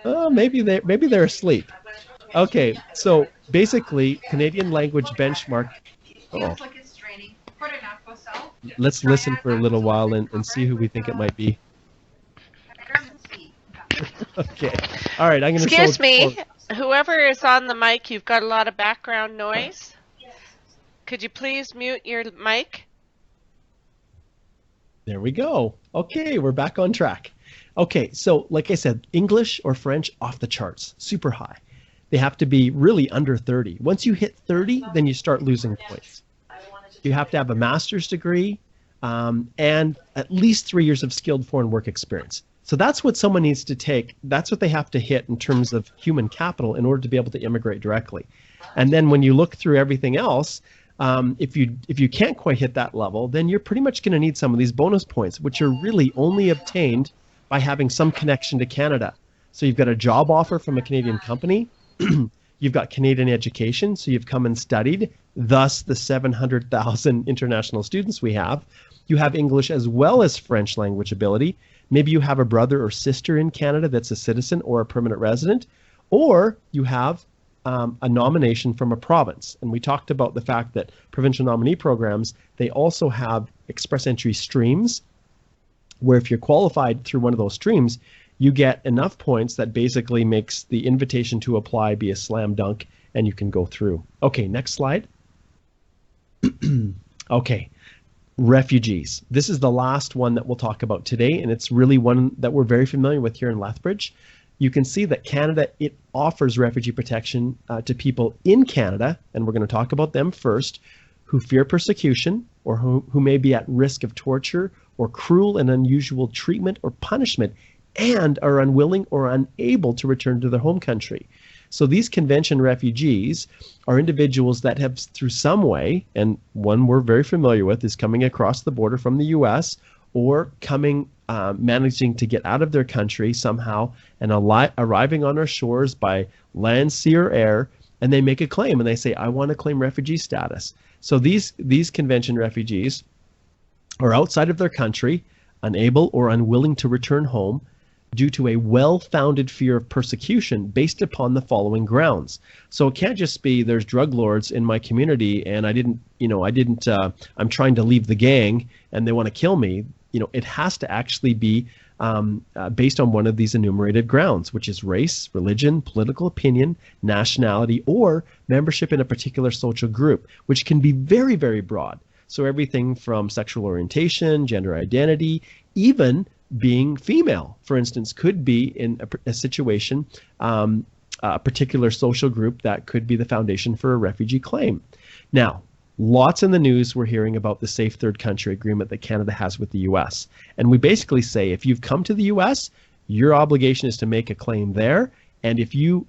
Oh, maybe they're asleep. Okay, so basically, Canadian language benchmark. Oh. Let's listen for a little while and see who we think it might be. Okay. All right. I'm going to. Excuse me. Whoever is on the mic, you've got a lot of background noise. Could you please mute your mic? There we go. Okay, we're back on track. Okay, so like I said, English or French off the charts, super high. They have to be really under 30. Once you hit 30, then you start losing points. You have to have a master's degree and at least 3 years of skilled foreign work experience. So that's what someone needs to take. That's what they have to hit in terms of human capital in order to be able to immigrate directly. And then when you look through everything else, if you can't quite hit that level, then you're pretty much going to need some of these bonus points, which are really only obtained by having some connection to Canada. So you've got a job offer from a Canadian company. You've got Canadian education, so you've come and studied, thus the 700,000 international students we have. You have English as well as French language ability. Maybe you have a brother or sister in Canada that's a citizen or a permanent resident, or you have a nomination from a province. And we talked about the fact that provincial nominee programs, they also have express entry streams, where if you're qualified through one of those streams, you get enough points that basically makes the invitation to apply be a slam dunk and you can go through. Okay, next slide. Okay, refugees. This is the last one that we'll talk about today, and it's really one that we're very familiar with here in Lethbridge. You can see that Canada, it offers refugee protection to people in Canada, and we're going to talk about them first, who fear persecution or who may be at risk of torture or cruel and unusual treatment or punishment and are unwilling or unable to return to their home country. So these convention refugees are individuals that have, through some way, and one we're very familiar with is coming across the border from the US or coming, managing to get out of their country somehow and arriving on our shores by land, sea, or air, and they make a claim and they say, I want to claim refugee status. So these convention refugees are outside of their country, unable or unwilling to return home due to a well-founded fear of persecution based upon the following grounds. So it can't just be there's drug lords in my community and I'm trying to leave the gang and they want to kill me. It has to actually be based on one of these enumerated grounds, which is race, religion, political opinion, nationality, or membership in a particular social group, which can be very, very broad. So everything from sexual orientation, gender identity, even being female, for instance, could be in a situation, a particular social group that could be the foundation for a refugee claim. Now, lots in the news we're hearing about the Safe Third Country Agreement that Canada has with the US. And we basically say if you've come to the US, your obligation is to make a claim there. And if you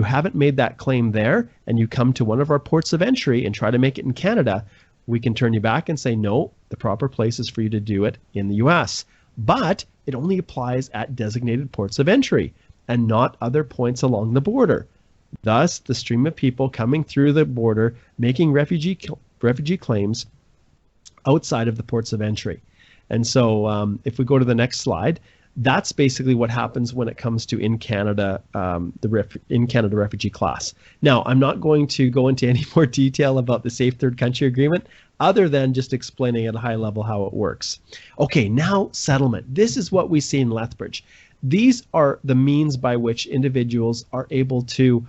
haven't made that claim there and you come to one of our ports of entry and try to make it in Canada, we can turn you back and say, no, the proper place is for you to do it in the US. But it only applies at designated ports of entry and not other points along the border. Thus, the stream of people coming through the border making refugee claims outside of the ports of entry. And so if we go to the next slide, that's basically what happens when it comes to in Canada, in Canada refugee class. Now, I'm not going to go into any more detail about the Safe Third Country Agreement other than just explaining at a high level how it works. Okay, now settlement. This is what we see in Lethbridge. These are the means by which individuals are able to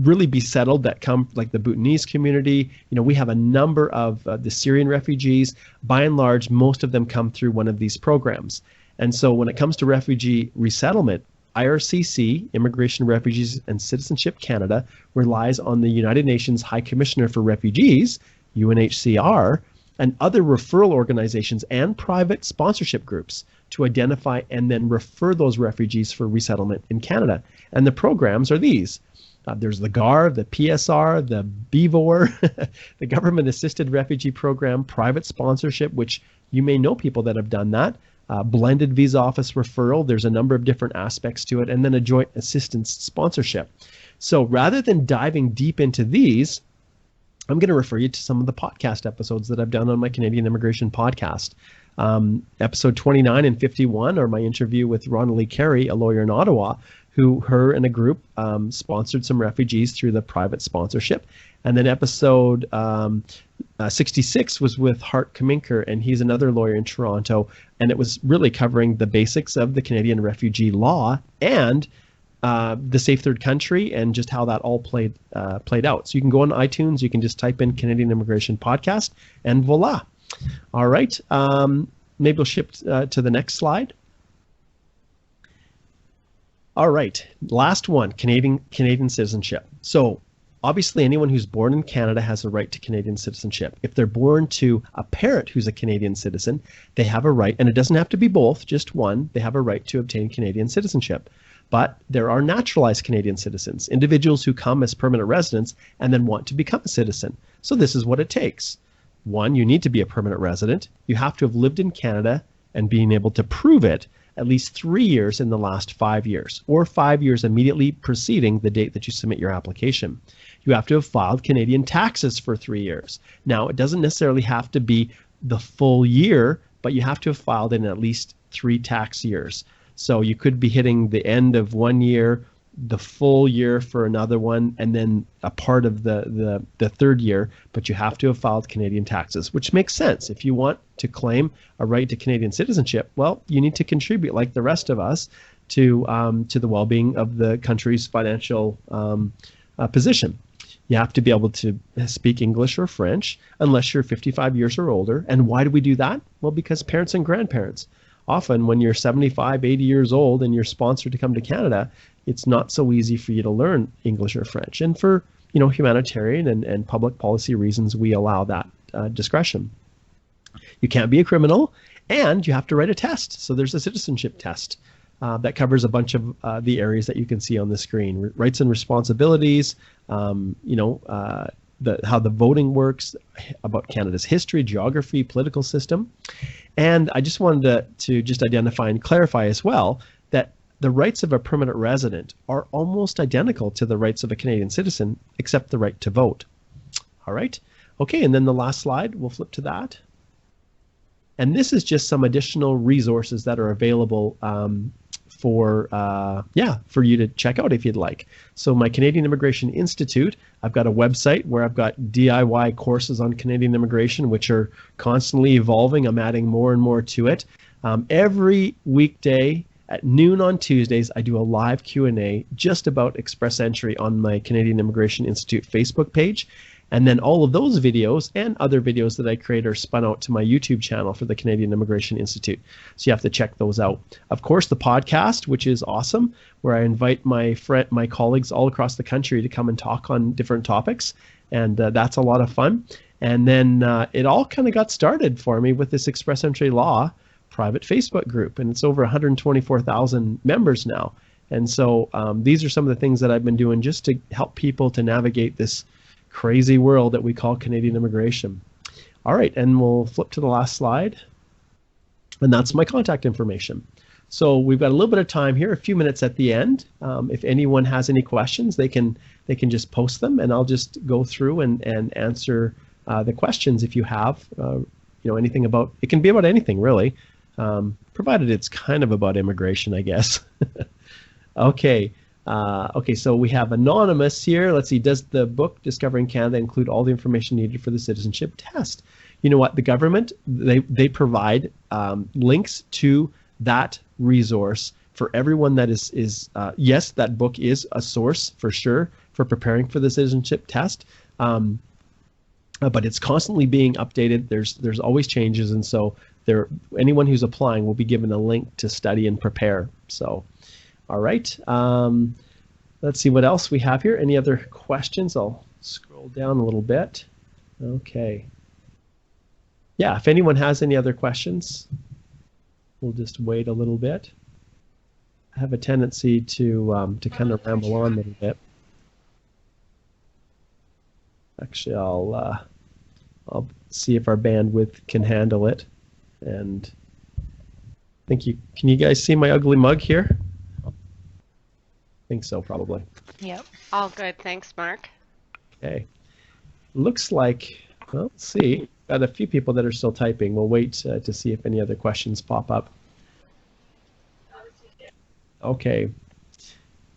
really be settled that come, like the Bhutanese community. We have a number of the Syrian refugees. By and large, most of them come through one of these programs. And so when it comes to refugee resettlement, IRCC, Immigration, Refugees and Citizenship Canada, relies on the United Nations High Commissioner for Refugees, UNHCR, and other referral organizations and private sponsorship groups to identify and then refer those refugees for resettlement in Canada. And the programs are these. There's the GAR, the PSR, the BVOR, the Government Assisted Refugee Program, private sponsorship, which you may know people that have done that, blended visa office referral. There's a number of different aspects to it, and then a joint assistance sponsorship. So rather than diving deep into these, I'm going to refer you to some of the podcast episodes that I've done on my Canadian Immigration podcast. Episode 29 and 51 are my interview with Ronnalee Carey, a lawyer in Ottawa, who her and a group sponsored some refugees through the private sponsorship. And then episode 66 was with Hart Kaminker, and he's another lawyer in Toronto, and it was really covering the basics of the Canadian refugee law and the Safe Third Country and just how that all played out. So you can go on iTunes, you can just type in Canadian Immigration Podcast, and voila. All right, maybe we'll shift to the next slide. All right, last one, Canadian citizenship. So obviously anyone who's born in Canada has a right to Canadian citizenship. If they're born to a parent who's a Canadian citizen, they have a right, and it doesn't have to be both, just one, they have a right to obtain Canadian citizenship. But there are naturalized Canadian citizens, individuals who come as permanent residents and then want to become a citizen. So this is what it takes. One, you need to be a permanent resident. You have to have lived in Canada and being able to prove it at least 3 years in the last 5 years, or 5 years immediately preceding the date that you submit your application. You have to have filed Canadian taxes for 3 years. Now, it doesn't necessarily have to be the full year, but you have to have filed in at least 3 tax years. So you could be hitting the end of 1 year, the full year for another one, and then a part of the third year, but you have to have filed Canadian taxes, which makes sense. If you want to claim a right to Canadian citizenship, well, you need to contribute like the rest of us to the well-being of the country's financial position. You have to be able to speak English or French unless you're 55 years or older. And why do we do that? Well, because parents and grandparents. Often when you're 75, 80 years old and you're sponsored to come to Canada, it's not so easy for you to learn English or French. And for humanitarian and public policy reasons, we allow that discretion. You can't be a criminal, and you have to write a test. So there's a citizenship test that covers a bunch of the areas that you can see on the screen. Rights and responsibilities, how the voting works, about Canada's history, geography, political system. And I just wanted to just identify and clarify as well that the rights of a permanent resident are almost identical to the rights of a Canadian citizen, except the right to vote. All right. Okay, and then the last slide, we'll flip to that. And this is just some additional resources that are available for you to check out if you'd like. So my Canadian Immigration Institute, I've got a website where I've got DIY courses on Canadian immigration, which are constantly evolving. I'm adding more and more to it. Every weekday at noon on Tuesdays, I do a live Q&A just about express entry on my Canadian Immigration Institute Facebook page. And then all of those videos and other videos that I create are spun out to my YouTube channel for the Canadian Immigration Institute. So you have to check those out. Of course, the podcast, which is awesome, where I invite my colleagues all across the country to come and talk on different topics. And that's a lot of fun. And then it all kind of got started for me with this Express Entry Law private Facebook group. And it's over 124,000 members now. And so these are some of the things that I've been doing just to help people to navigate this crazy world that we call Canadian immigration. All right, and we'll flip to the last slide. And that's my contact information. So we've got a little bit of time here, a few minutes at the end. If anyone has any questions, they can just post them, and I'll just go through and answer the questions if you have. Anything about, it can be about anything really, provided it's kind of about immigration, I guess. Okay. Okay, so we have Anonymous here. Let's see, does the book Discovering Canada include all the information needed for the citizenship test? You know what, the government, they provide links to that resource for everyone that is yes, that book is a source for sure for preparing for the citizenship test, but it's constantly being updated. There's always changes, and so anyone who's applying will be given a link to study and prepare. So. All right, let's see what else we have here. Any other questions? I'll scroll down a little bit. Okay. yeah, if anyone has any other questions, we'll just wait a little bit. I have a tendency to kind of ramble on a little bit. Actually, I'll see if our bandwidth can handle it. And can you guys see my ugly mug here? I think so, probably. Yep. All good. Thanks, Mark. Okay. Looks like, well, let's see. Got a few people that are still typing. We'll wait to see if any other questions pop up. Okay.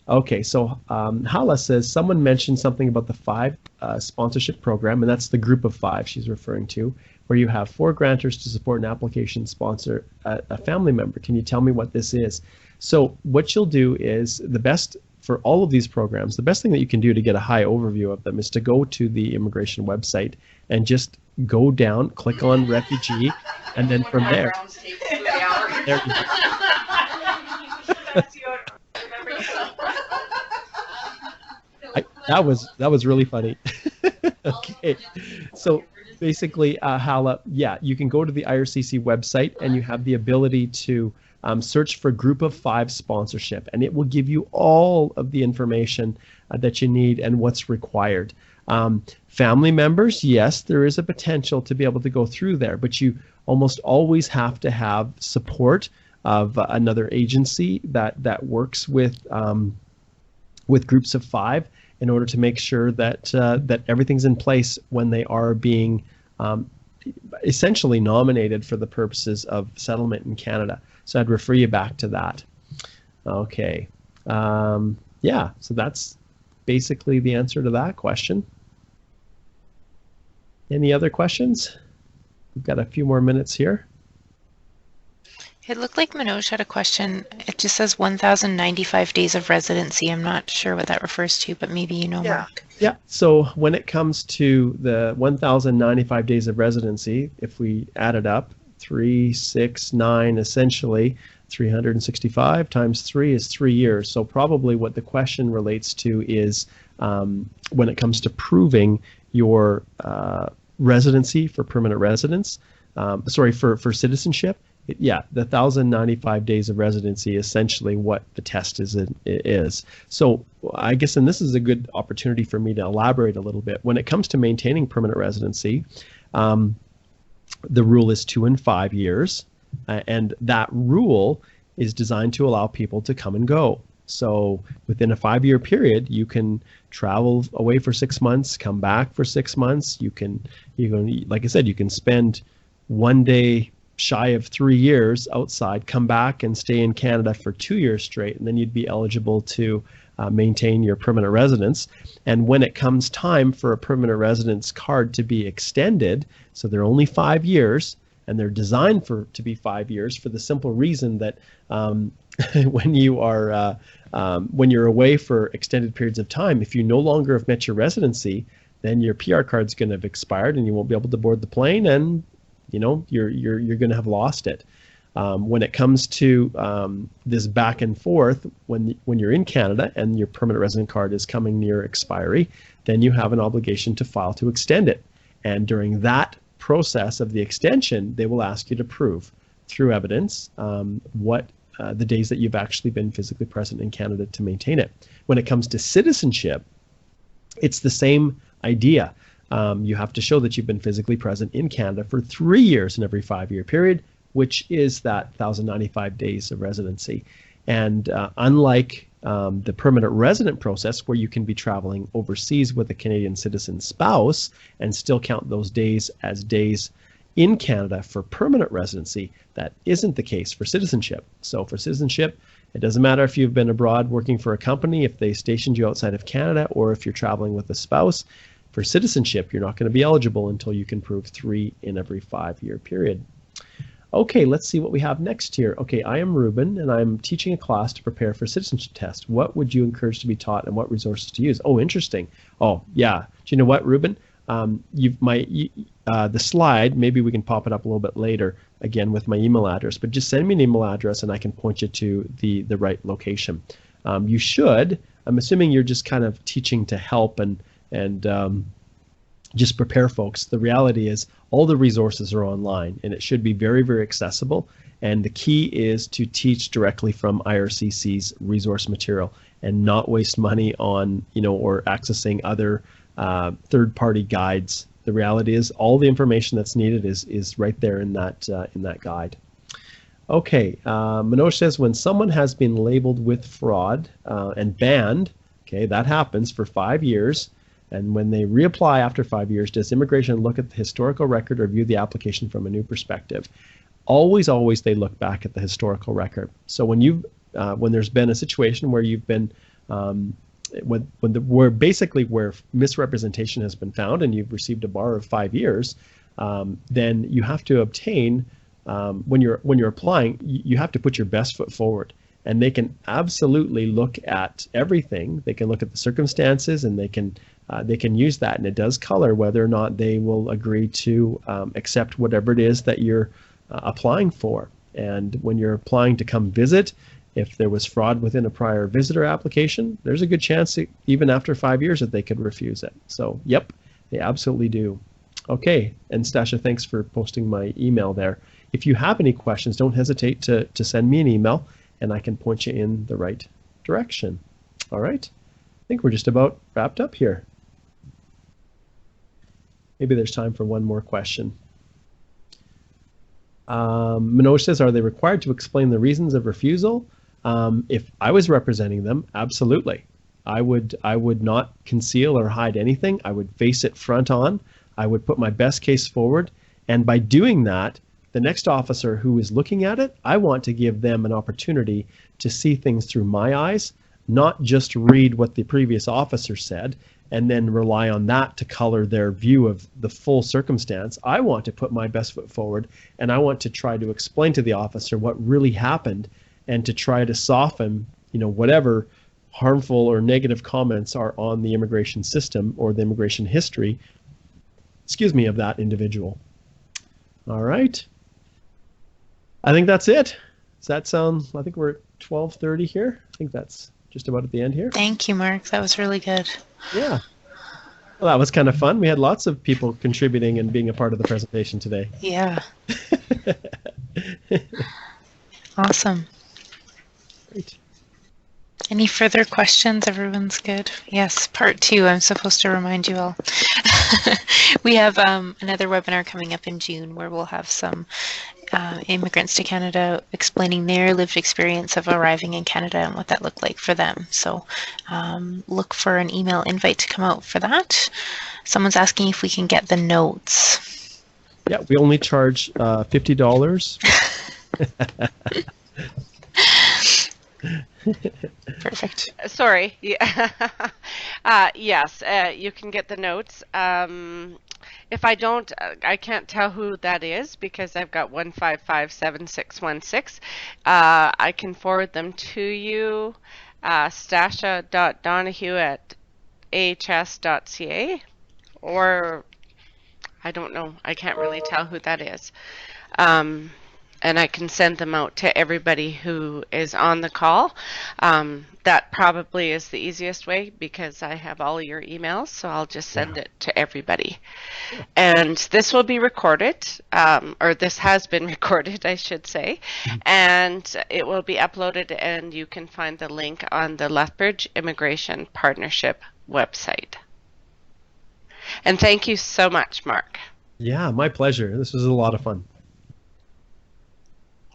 Okay, so Hala says someone mentioned something about the 5 sponsorship program, and that's the group of 5 she's referring to, where you have 4 grantors to support an application sponsor a family member. Can you tell me what this is? So what you'll do is the best for all of these programs, the best thing that you can do to get a high overview of them is to go to the immigration website and just go down, click on refugee, and then from there you go. That was really funny. Okay, so basically, Hala, yeah, you can go to the IRCC website and you have the ability to search for Group of 5 sponsorship, and it will give you all of the information that you need and what's required. Family members, yes, there is a potential to be able to go through there, but you almost always have to have support of another agency that works with groups of 5 in order to make sure that that everything's in place when they are being essentially nominated for the purposes of settlement in Canada. So I'd refer you back to that. Okay. Yeah, so that's basically the answer to that question. Any other questions? We've got a few more minutes here. It looked like Manoj had a question. It just says 1,095 days of residency. I'm not sure what that refers to, but maybe you know, Mark. Yeah, so when it comes to the 1,095 days of residency, if we add it up, 3, 6, 9, essentially 365 times 3 is 3 years. So probably what the question relates to is when it comes to proving your residency for permanent residence, for citizenship. Yeah, the 1,095 days of residency is essentially what the test is. So I guess, and this is a good opportunity for me to elaborate a little bit. When it comes to maintaining permanent residency, the rule is 2 and 5 years, and that rule is designed to allow people to come and go. So within a 5-year period, you can travel away for 6 months, come back for 6 months. You can, like I said, you can spend 1 day shy of 3 years outside, come back and stay in Canada for 2 years straight, and then you'd be eligible to maintain your permanent residence. And when it comes time for a permanent residence card to be extended, so they're only 5 years, and they're designed to be 5 years for the simple reason that when you're away for extended periods of time, if you no longer have met your residency, then your PR card's going to have expired and you won't be able to board the plane, and you're going to have lost it. When it comes to this back and forth, when you're in Canada and your permanent resident card is coming near expiry, then you have an obligation to file to extend it. And during that process of the extension, they will ask you to prove through evidence what the days that you've actually been physically present in Canada to maintain it. When it comes to citizenship, it's the same idea. You have to show that you've been physically present in Canada for 3 years in every 5-year period, which is that 1,095 days of residency. And unlike the permanent resident process, where you can be traveling overseas with a Canadian citizen spouse and still count those days as days in Canada for permanent residency, that isn't the case for citizenship. So for citizenship, it doesn't matter if you've been abroad working for a company, if they stationed you outside of Canada, or if you're traveling with a spouse. For citizenship, you're not going to be eligible until you can prove 3 in every 5-year period. Okay, let's see what we have next here. Okay, I am Ruben, and I'm teaching a class to prepare for citizenship test. What would you encourage to be taught, and what resources to use? Oh, interesting. Oh, yeah. Do you know what, Ruben? The slide, maybe we can pop it up a little bit later, again with my email address, but just send me an email address and I can point you to the right location. You should, I'm assuming you're just kind of teaching to help and just prepare folks. The reality is all the resources are online, and it should be very, very accessible. And the key is to teach directly from IRCC's resource material and not waste money on, or accessing other third-party guides. The reality is all the information that's needed is right there in that guide. Okay, Manoj says when someone has been labeled with fraud and banned, okay, that happens for 5 years. And when they reapply after 5 years, does immigration look at the historical record or view the application from a new perspective? Always, always they look back at the historical record. So when there's been a situation where you've been, where misrepresentation has been found and you've received a bar of 5 years, then you have to obtain, when you're applying, you have to put your best foot forward. And they can absolutely look at everything. They can look at the circumstances, and they can use that, and it does color whether or not they will agree to accept whatever it is that you're applying for. And when you're applying to come visit, if there was fraud within a prior visitor application, there's a good chance that even after 5 years that they could refuse it. So, yep, they absolutely do. Okay, and Stasha, thanks for posting my email there. If you have any questions, don't hesitate to send me an email, and I can point you in the right direction. All right, I think we're just about wrapped up here. Maybe there's time for one more question. Manoj says, are they required to explain the reasons of refusal? If I was representing them, absolutely. I would not conceal or hide anything. I would face it front on. I would put my best case forward. And by doing that, the next officer who is looking at it, I want to give them an opportunity to see things through my eyes, not just read what the previous officer said and then rely on that to color their view of the full circumstance. I want to put my best foot forward, and I want to try to explain to the officer what really happened and to try to soften, whatever harmful or negative comments are on the immigration system or the immigration history, of that individual. All right. I think that's it. Does that sound, I think we're at 12:30 here. I think that's just about at the end here. Thank you, Mark. That was really good. Yeah. Well, that was kind of fun. We had lots of people contributing and being a part of the presentation today. Yeah. Awesome. Great. Any further questions? Everyone's good? Yes, part 2, I'm supposed to remind you all. We have another webinar coming up in June where we'll have some immigrants to Canada explaining their lived experience of arriving in Canada and what that looked like for them. So look for an email invite to come out for that. Someone's asking if we can get the notes. Yeah, we only charge $50. Perfect. Sorry. Yeah. Yes, you can get the notes. If I don't, I can't tell who that is because I've got 1557616. I can forward them to you, stasha.donahue@ahs.ca, or I don't know. I can't really tell who that is. And I can send them out to everybody who is on the call. That probably is the easiest way because I have all your emails, so I'll just send it to everybody. And this will be recorded, or this has been recorded, I should say, and it will be uploaded, and you can find the link on the Lethbridge Immigration Partnership website. And thank you so much, Mark. Yeah, my pleasure. This was a lot of fun.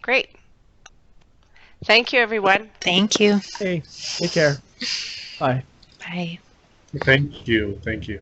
Great. Thank you, everyone. Thank you. Hey, take care. Bye. Bye. Thank you. Thank you.